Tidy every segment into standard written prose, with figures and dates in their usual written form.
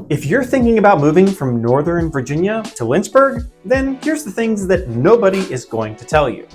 If you're thinking about moving from Northern Virginia to Lynchburg, then here's the things that nobody is going to tell you.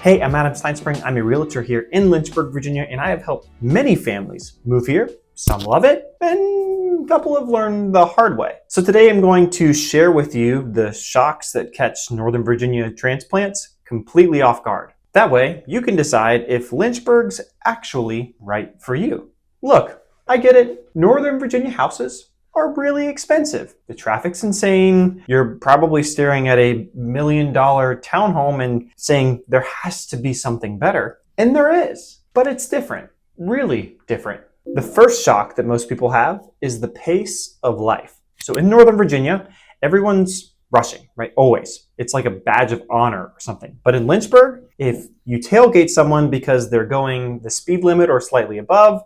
Hey, I'm Adam Stinespring. I'm a realtor here in Lynchburg, Virginia, and I have helped many families move here. Some love it, and a couple have learned the hard way. So today I'm going to share with you the shocks that catch Northern Virginia transplants completely off guard. That way, you can decide if Lynchburg's actually right for you. Look, I get it. Northern Virginia houses are really expensive. The traffic's insane. You're probably staring at $1 million townhome and saying there has to be something better. And there is, but it's different, really different. The first shock that most people have is the pace of life. So in Northern Virginia, everyone's rushing, right? Always. It's like a badge of honor or something. But in Lynchburg, if you tailgate someone because they're going the speed limit or slightly above,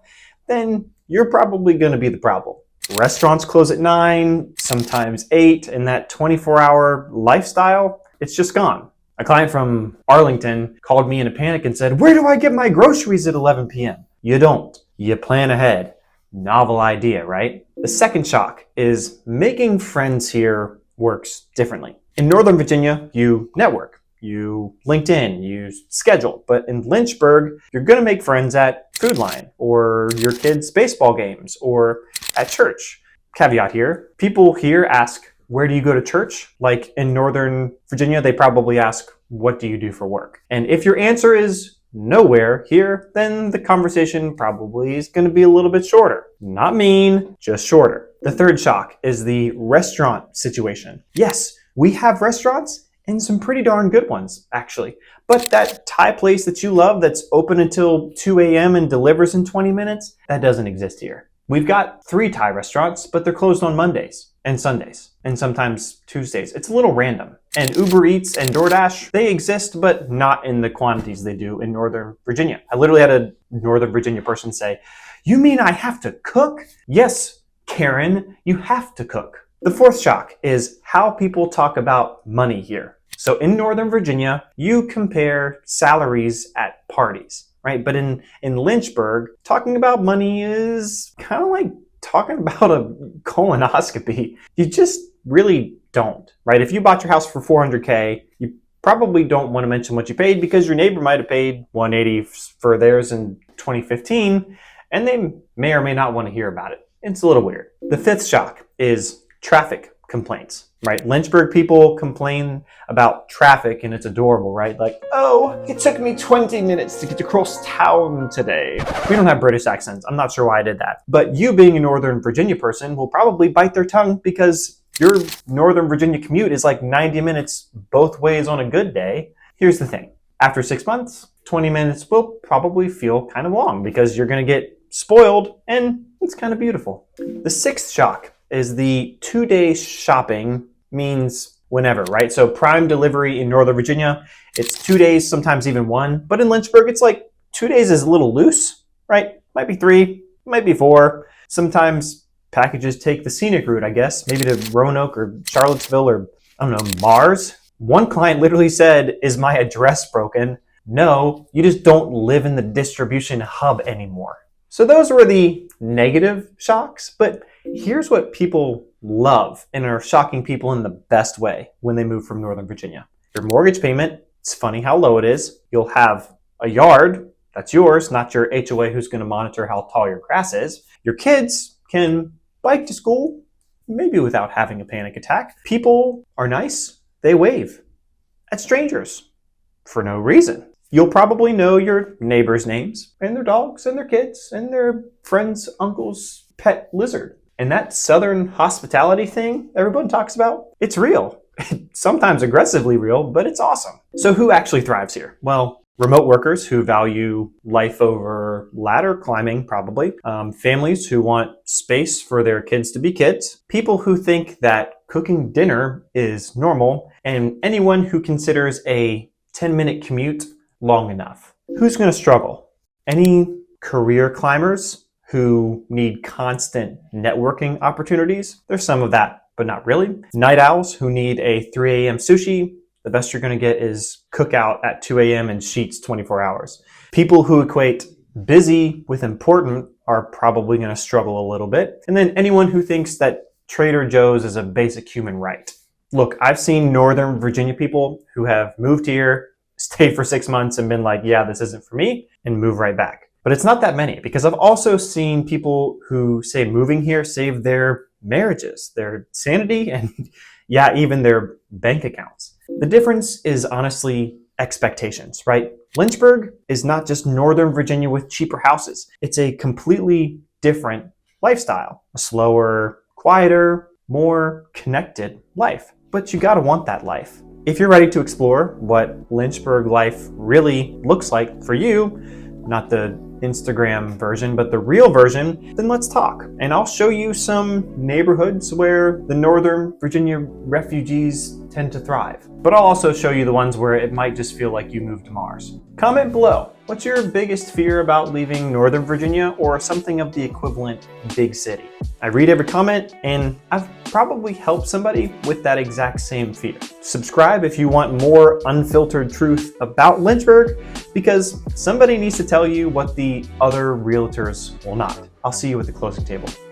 then you're probably going to be the problem. Restaurants close at 9, sometimes 8, and that 24-hour lifestyle, it's just gone. A client from Arlington called me in a panic and said, "Where do I get my groceries at 11 p.m.? You don't. You plan ahead. Novel idea, right? The second shock is making friends here works differently. In Northern Virginia, you network, you LinkedIn, you schedule. But in Lynchburg, you're going to make friends at Food Line or your kids' baseball games or at church. Caveat here, people here ask, where do you go to church? Like in Northern Virginia, they probably ask, what do you do for work? And if your answer is nowhere here, then the conversation probably is going to be a little bit shorter. Not mean, just shorter. The third shock is the restaurant situation. Yes, we have restaurants and some pretty darn good ones, actually. But that Thai place that you love that's open until 2 a.m. and delivers in 20 minutes, that doesn't exist here. We've got 3 Thai restaurants, but they're closed on Mondays and Sundays and sometimes Tuesdays. It's a little random. And Uber Eats and DoorDash, they exist, but not in the quantities they do in Northern Virginia. I literally had a Northern Virginia person say, "You mean I have to cook?" Yes, Karen, you have to cook. The fourth shock is how people talk about money here. So in Northern Virginia, you compare salaries at parties, right? But in Lynchburg, talking about money is kind of like talking about a colonoscopy. You just really don't, right? If you bought your house for $400K, you probably don't want to mention what you paid because your neighbor might have paid $180 for theirs in 2015, and they may or may not want to hear about it. It's a little weird. The fifth shock is traffic complaints, right? Lynchburg people complain about traffic and it's adorable, right? Like, "Oh, it took me 20 minutes to get across town today." We don't have British accents. I'm not sure why I did that. But you being a Northern Virginia person will probably bite their tongue because your Northern Virginia commute is like 90 minutes both ways on a good day. Here's the thing. After 6 months, 20 minutes will probably feel kind of long because you're going to get spoiled and it's kind of beautiful. The sixth shock is the 2-day shopping means whenever, right? So prime delivery in Northern Virginia, it's 2 days, sometimes even 1. But in Lynchburg, it's like 2 days is a little loose, right? Might be 3, might be 4. Sometimes packages take the scenic route, I guess, maybe to Roanoke or Charlottesville or, I don't know, Mars. One client literally said, "Is my address broken?" No, you just don't live in the distribution hub anymore. So those were the negative shocks, but here's what people love and are shocking people in the best way when they move from Northern Virginia. Your mortgage payment, it's funny how low it is. You'll have a yard that's yours, not your HOA who's going to monitor how tall your grass is. Your kids can bike to school, maybe without having a panic attack. People are nice. They wave at strangers for no reason. You'll probably know your neighbors' names and their dogs and their kids and their friend's uncle's pet lizard. And that Southern hospitality thing everyone talks about, it's real. Sometimes aggressively real, but it's awesome. So who actually thrives here? Well, remote workers who value life over ladder climbing, probably. Families who want space for their kids to be kids. People who think that cooking dinner is normal. And anyone who considers a 10-minute commute long enough. Who's going to struggle? Any career climbers who need constant networking opportunities? There's some of that, but not really. Night owls who need a 3 a.m. sushi. The best you're going to get is cookout at 2 a.m. and sheets 24 hours. People who equate busy with important are probably going to struggle a little bit. And then anyone who thinks that Trader Joe's is a basic human right. Look, I've seen Northern Virginia people who have moved here, stayed for 6 months and been like, yeah, this isn't for me, and move right back. But it's not that many, because I've also seen people who say moving here saved their marriages, their sanity, and yeah, even their bank accounts. The difference is honestly expectations, right? Lynchburg is not just Northern Virginia with cheaper houses. It's a completely different lifestyle, a slower, quieter, more connected life. But you gotta want that life. If you're ready to explore what Lynchburg life really looks like for you, not the Instagram version, but the real version, then let's talk. And I'll show you some neighborhoods where the Northern Virginia refugees tend to thrive. But I'll also show you the ones where it might just feel like you moved to Mars. Comment below. What's your biggest fear about leaving Northern Virginia or something of the equivalent big city? I read every comment and I've probably helped somebody with that exact same fear. Subscribe if you want more unfiltered truth about Lynchburg, because somebody needs to tell you what the other realtors will not. I'll see you at the closing table.